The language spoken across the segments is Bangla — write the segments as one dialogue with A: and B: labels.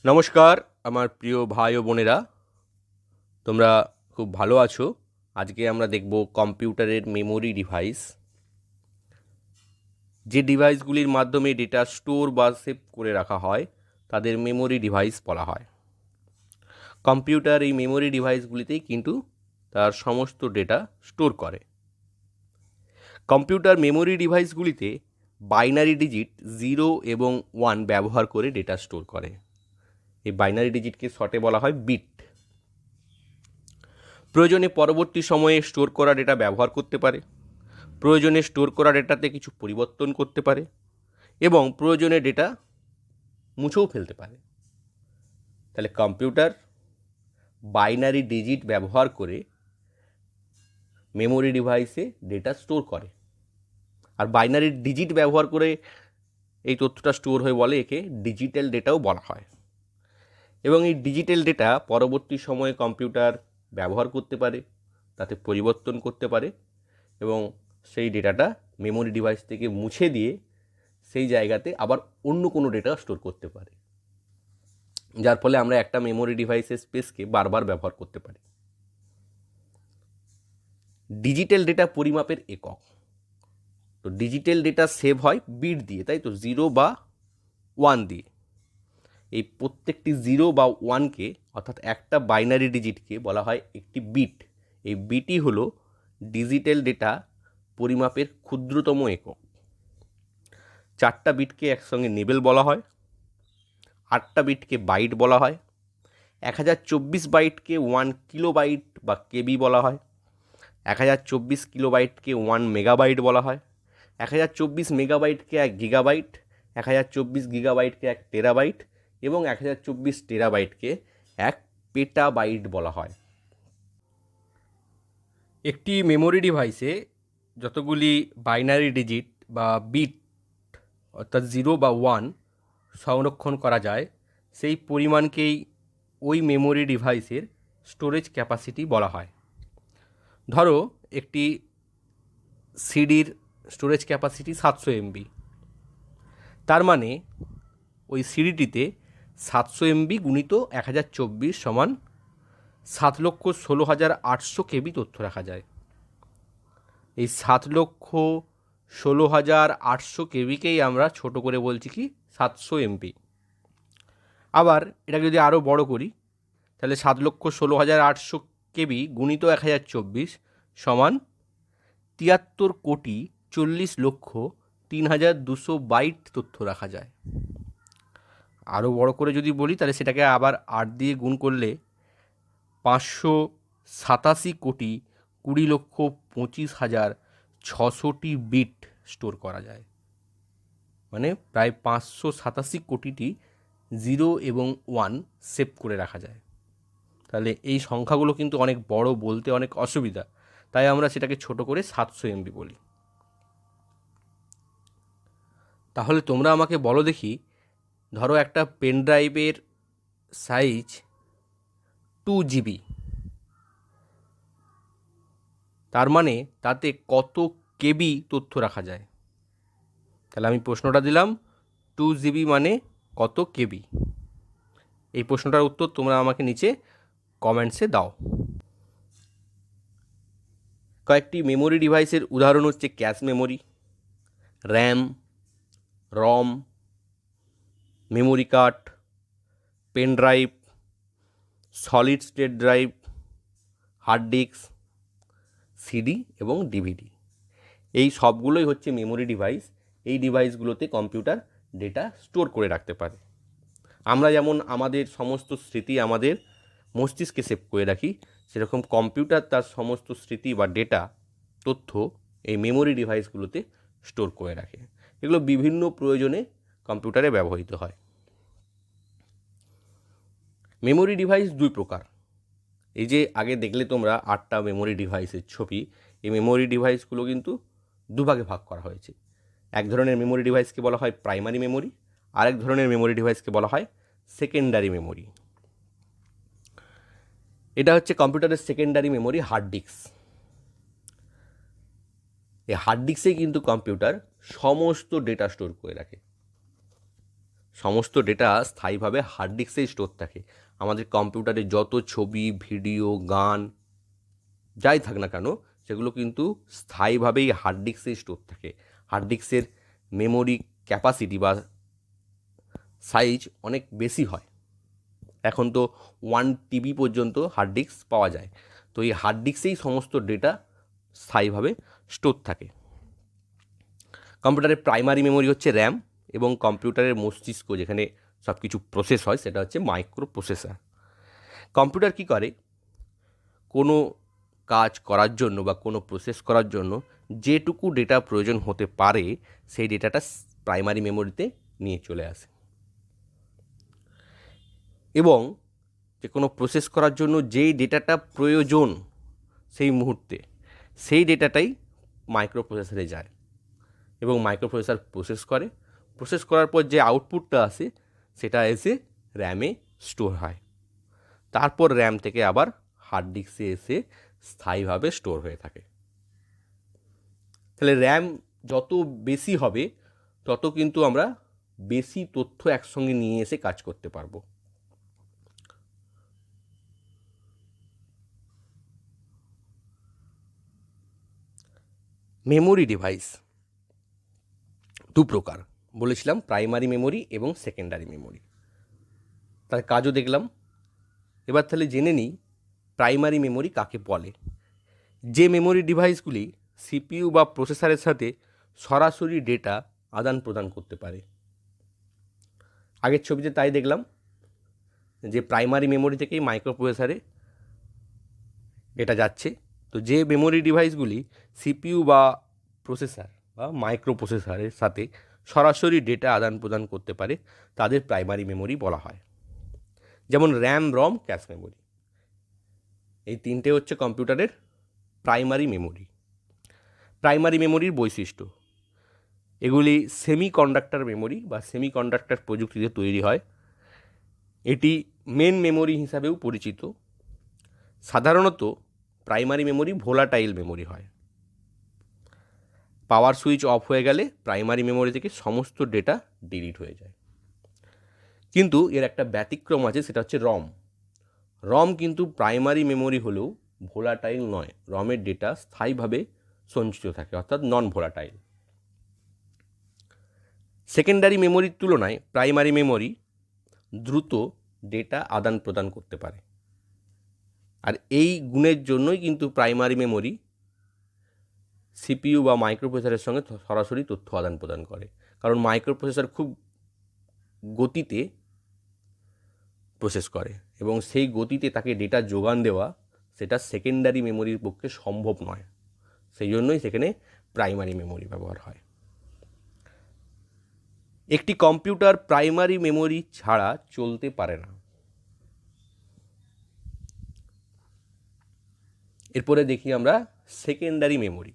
A: নমস্কার আমার প্রিয় ভাই ও বোনেরা, তোমরা খুব ভালো আছো। আজকে আমরা দেখব কম্পিউটারের মেমোরি ডিভাইস, যে ডিভাইসগুলির মাধ্যমে ডেটা স্টোর বা সেভ করে রাখা হয় তাদের মেমোরি ডিভাইস বলা হয়। কম্পিউটার এই মেমোরি ডিভাইসগুলিতেই কিন্তু তার সমস্ত ডেটা স্টোর করে। কম্পিউটার মেমোরি ডিভাইসগুলিতে বাইনারি ডিজিট 0 এবং 1 ব্যবহার করে ডেটা স্টোর করে। এই বাইনারি ডিজিটকে শর্টে বলা হয় বিট। প্রয়োজনে পরবর্তী সময়ে স্টোর করা ডেটা ব্যবহার করতে পারে, প্রয়োজনে স্টোর করা ডেটাতে কিছু পরিবর্তন করতে পারে এবং প্রয়োজনে ডেটা মুছেও ফেলতে পারে। তাহলে কম্পিউটার বাইনারি ডিজিট ব্যবহার করে মেমোরি ডিভাইসে ডেটা স্টোর করে। আর বাইনারি ডিজিট ব্যবহার করে এই তথ্যটা স্টোর হয়ে বলে একে ডিজিটাল ডেটাও বলা হয়। এবং এই ডিজিটাল ডেটা পরবর্তী সময়ে কম্পিউটার ব্যবহার করতে পারে, তাতে পরিবর্তন করতে পারে এবং সেই ডেটাটা মেমোরি ডিভাইস থেকে মুছে দিয়ে সেই জায়গাতে আবার অন্য কোনো ডেটা স্টোর করতে পারে, যার ফলে আমরা একটা মেমোরি ডিভাইসের স্পেসকে বারবার ব্যবহার করতে পারি। ডিজিটাল ডেটা পরিমাপের একক। তো ডিজিটাল ডেটা সেভ হয় বিট দিয়ে, তাই তো 0 বা 1 দিয়ে। এই প্রত্যেকটি 0 বা 1কে অর্থাৎ একটা বাইনারি ডিজিটকে বলা হয় একটি বিট। এই বিটই হলো ডিজিটাল ডেটা পরিমাপের ক্ষুদ্রতম একক। 4টা বিটকে একসঙ্গে নেবেল বলা হয়, 8টা বিটকে বাইট বলা হয়, 1024 বাইটকে 1 কিলোবাইট বা কেবি বলা হয়, 1024 কিলোবাইটকে 1 মেগাবাইট বলা হয়, 1024 মেগাবাইটকে 1 গিগাবাইট, 1024 গিগাবাইটকে 1 টেরাবাইট এবং 1024 টেরাবাইটকে 1 পেটাবাইট বলা হয়। একটি মেমোরি ডিভাইসে যতগুলি বাইনারি ডিজিট বা বিট অর্থাৎ 0 বা 1 সংরক্ষণ করা যায়, সেই পরিমাণকেই ওই মেমোরি ডিভাইসের স্টোরেজ ক্যাপাসিটি বলা হয়। ধরো একটি সিডির স্টোরেজ ক্যাপাসিটি 700 এমবি, তার মানে ওই সিডিটিতে 700 এমবি গুণিত 1024 সমান 7,16,800 কেবি তথ্য রাখা যায়। এই 7,16,800 কেবিকেই আমরা ছোট করে বলছি কি 700 এমবি। আবার এটাকে যদি আরও বড় করি, তাহলে 7,16,800 কেবি গুণিত 1024 সমান 73,40,03,200 বাইট তথ্য রাখা যায়। আরও বড় করে যদি বলি, তাহলে সেটাকে আবার 8 দিয়ে গুণ করলে 587,20,25,600টি বিট স্টোর করা যায়। মানে প্রায় 587 কোটিটি 0 এবং 1 সেভ করে রাখা যায়। তাহলে এই সংখ্যাগুলো কিন্তু অনেক বড়, বলতে অনেক অসুবিধা, তাই আমরা সেটাকে ছোট করে 700 এমবি বলি। তাহলে তোমরা আমাকে বলো দেখি, ধরো একটা পেন ড্রাইভের সাইজ 2 GB, তার মানে তাতে কত কেবি তথ্য রাখা যায়? তাহলে আমি প্রশ্নটা দিলাম 2 GB মানে কত কেবি। এই প্রশ্নটার উত্তর তোমরা আমাকে নিচে কমেন্টসে দাও। কয়েকটি মেমোরি ডিভাইসের উদাহরণ হচ্ছে cache memory, RAM, ROM, memory card, pen drive, solid state drive, hard disk, CD এবং ডিভিডি। এই সবগুলোই হচ্ছে মেমোরি ডিভাইস। এই ডিভাইসগুলোতে কম্পিউটার ডেটা স্টোর করে রাখতে পারে। আমরা যেমন আমাদের সমস্ত স্মৃতি আমাদের মস্তিষ্কে সেভ করে রাখি, সেরকম কম্পিউটার তার সমস্ত স্মৃতি বা ডেটা তথ্য এই মেমোরি ডিভাইসগুলোতে স্টোর করে রাখে। এগুলো বিভিন্ন প্রয়োজনে কম্পিউটারে ব্যবহৃত হয়। মেমোরি ডিভাইস দুই প্রকার। এই যে আগে দেখলে তোমরা 8টা মেমোরি ডিভাইসের ছবি, এই মেমোরি ডিভাইসগুলো কিন্তু দুভাগে ভাগ করা হয়েছে। এক ধরনের মেমোরি ডিভাইসকে বলা হয় প্রাইমারি মেমোরি, আরেক ধরনের মেমোরি ডিভাইসকে বলা হয় সেকেন্ডারি মেমোরি। এটা হচ্ছে কম্পিউটারের সেকেন্ডারি মেমোরি, হার্ড ডিস্ক। এই হার্ড ডিস্কে কিন্তু কম্পিউটার সমস্ত ডেটা স্টোর করে রাখে। সমস্ত ডেটা স্থায়ীভাবে হার্ড ডিস্কেই স্টোর থাকে। আমাদের কম্পিউটারে যত ছবি, ভিডিও, গান যাই থাক না কেন, সেগুলো কিন্তু স্থায়ীভাবেই হার্ড ডিস্কেই স্টোর থাকে। হার্ড ডিস্কের মেমোরি ক্যাপাসিটি বা সাইজ অনেক বেশি হয়। এখন তো 1 TB পর্যন্ত হার্ড ডিস্ক পাওয়া যায়। তো এই হার্ড ডিস্কেই সমস্ত ডেটা স্থায়ীভাবে স্টোর থাকে। কম্পিউটারের প্রাইমারি মেমোরি হচ্ছে র্যাম, এবং কম্পিউটারের মস্তিষ্ক যেখানে সব কিছু প্রসেস হয় সেটা হচ্ছে মাইক্রো প্রসেসর। কম্পিউটার কী করে, কোনো কাজ করার জন্য বা কোনো প্রসেস করার জন্য যেটুকু ডেটা প্রয়োজন হতে পারে সেই ডেটাটা প্রাইমারি মেমোরিতে নিয়ে চলে আসে, এবং যে কোনো প্রসেস করার জন্য যেই ডেটাটা প্রয়োজন সেই মুহূর্তে, সেই ডেটাটাই মাইক্রো প্রসেসরে যায়, এবং মাইক্রো প্রসেসর প্রসেস করার পর যে আউটপুটটা আসে সেটা এসে র্যামে স্টোর হয়। তারপর র্যাম থেকে আবার হার্ড ডিস্কে এসে স্থায়ীভাবে স্টোর হয়ে থাকে। তাহলে র্যাম যত বেশি হবে তত কিন্তু আমরা বেশি তথ্য একসঙ্গে নিয়ে এসে কাজ করতে পারবো। মেমোরি ডিভাইস দু প্রকার বলেছিলাম, প্রাইমারি মেমোরি এবং সেকেন্ডারি মেমোরি। তার কাজও দেখলাম। এবার তাহলে জেনে নিই প্রাইমারি মেমোরি কাকে বলে। যে মেমোরি ডিভাইসগুলি সিপিইউ বা প্রসেসরের সাথে সরাসরি ডেটা আদান প্রদান করতে পারে। আগের ছবিতে তাই দেখলাম যে প্রাইমারি মেমোরি থেকেই মাইক্রো প্রসেসরে ডেটা যাচ্ছে। তো যে মেমোরি ডিভাইসগুলি সিপিইউ বা প্রসেসর বা মাইক্রো প্রসেসরের সাথে সরাসরি ডেটা আদান প্রদান করতে পারে তাদের প্রাইমারি মেমোরি বলা হয়। যেমন র্যাম, রম, ক্যাশ মেমোরি, এই তিনটে হচ্ছে কম্পিউটারের প্রাইমারি মেমোরি। প্রাইমারি মেমোরির বৈশিষ্ট্য: এগুলি সেমিকন্ডাক্টর মেমোরি বা সেমিকন্ডাক্টর প্রযুক্তিতে তৈরি হয়। এটি মেন মেমোরি হিসাবেও পরিচিত। সাধারণত প্রাইমারি মেমোরি ভোলাটাইল মেমোরি হয়। পাওয়ার সুইচ অফ হয়ে গেলে প্রাইমারি মেমোরি থেকে সমস্ত ডেটা ডিলিট হয়ে যায়। কিন্তু এর একটা ব্যতিক্রম আছে, সেটা হচ্ছে রম। রম কিন্তু প্রাইমারি মেমোরি হলেও ভোলাটাইল নয়। রমের ডেটা স্থায়ীভাবে সঞ্চিত থাকে, অর্থাৎ নন ভোলাটাইল। সেকেন্ডারি মেমোরির তুলনায় প্রাইমারি মেমোরি দ্রুত ডেটা আদান প্রদান করতে পারে। আর এই গুণের জন্যই কিন্তু প্রাইমারি মেমোরি সিপিইউ বা মাইক্রোপ্রসেসরের সঙ্গে সরাসরি তথ্য আদান প্রদান করে। কারণ মাইক্রোপ্রসেসর খুব গতিতে প্রসেস করে, এবং সেই গতিতে তাকে ডেটা যোগান দেওয়া সেটা সেকেন্ডারি মেমোরির পক্ষে সম্ভব নয়। সেই জন্যই সেখানে প্রাইমারি মেমোরি ব্যবহার হয়। একটি কম্পিউটার প্রাইমারি মেমোরি ছাড়া চলতে পারে না। এরপরে দেখি আমরা সেকেন্ডারি মেমোরি।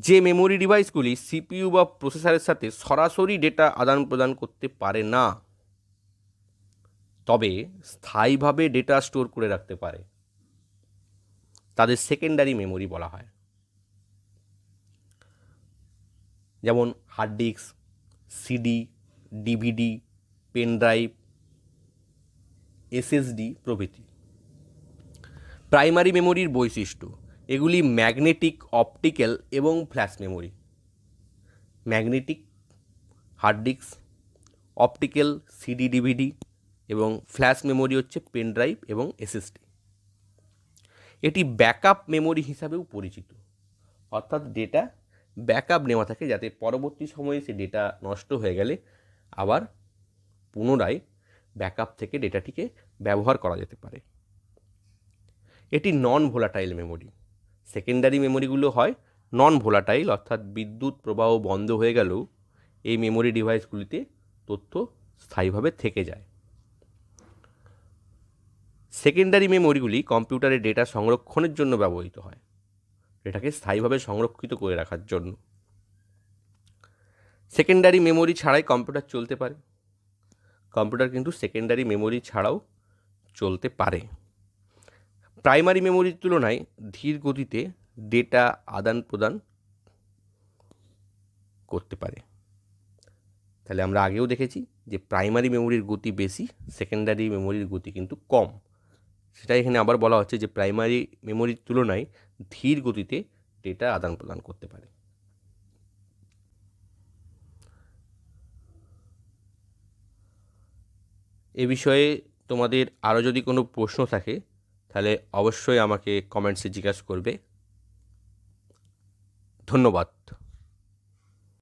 A: যে মেমোরি ডিভাইসগুলি সিপিইউ বা প্রসেসরের সাথে সরাসরি ডেটা আদান প্রদান করতে পারে না, তবে স্থায়ীভাবে ডেটা স্টোর করে রাখতে পারে, তাদের সেকেন্ডারি মেমোরি বলা হয়। যেমন hard disk, CD, DVD, pen drive, SSD প্রভৃতি। প্রাইমারি মেমোরির বৈশিষ্ট্য: এগুলি ম্যাগনেটিক, অপটিক্যাল এবং flash memory. Magnetic hard disk, optical CD DVD, এবং ফ্ল্যাশ মেমোরি হচ্ছে পেন ড্রাইভ এবং এসএসডি। এটি ব্যাকআপ মেমোরি হিসাবেও পরিচিত, অর্থাৎ ডেটা ব্যাকআপ নেওয়া থাকে যাতে পরবর্তী সময়ে সে ডেটা নষ্ট হয়ে গেলে আবার পুনরায় ব্যাকআপ থেকে ডেটাটিকে ব্যবহার করা যেতে পারে। এটি নন ভোলাটাইল মেমোরি। সেকেন্ডারি মেমোরিগুলো হয় নন ভোলাটাইল, অর্থাৎ বিদ্যুৎ প্রবাহ বন্ধ হয়ে গেলেও এই মেমোরি ডিভাইসগুলিতে তথ্য স্থায়ীভাবে থেকে যায়। সেকেন্ডারি মেমোরিগুলি কম্পিউটারে ডেটা সংরক্ষণের জন্য ব্যবহৃত হয়, ডেটাকে স্থায়ীভাবে সংরক্ষিত করে রাখার জন্য। সেকেন্ডারি মেমোরি ছাড়াই কম্পিউটার চলতে পারে। কম্পিউটার কিন্তু সেকেন্ডারি মেমোরি ছাড়াও চলতে পারে। প্রাইমারি মেমোরির তুলনায় ধীর গতিতে ডেটা আদান প্রদান করতে পারে। তাহলে আমরা আগেও দেখেছি যে প্রাইমারি মেমোরির গতি বেশি, সেকেন্ডারি মেমোরির গতি কিন্তু কম। সেটাই এখানে আবার বলা হচ্ছে যে প্রাইমারি মেমোরির তুলনায় ধীর গতিতে ডেটা আদান প্রদান করতে পারে। এ বিষয়ে তোমাদের আরও যদি কোনো প্রশ্ন থাকে তাহলে অবশ্যই আমাকে কমেন্টসে জিজ্ঞাসা করবে। ধন্যবাদ।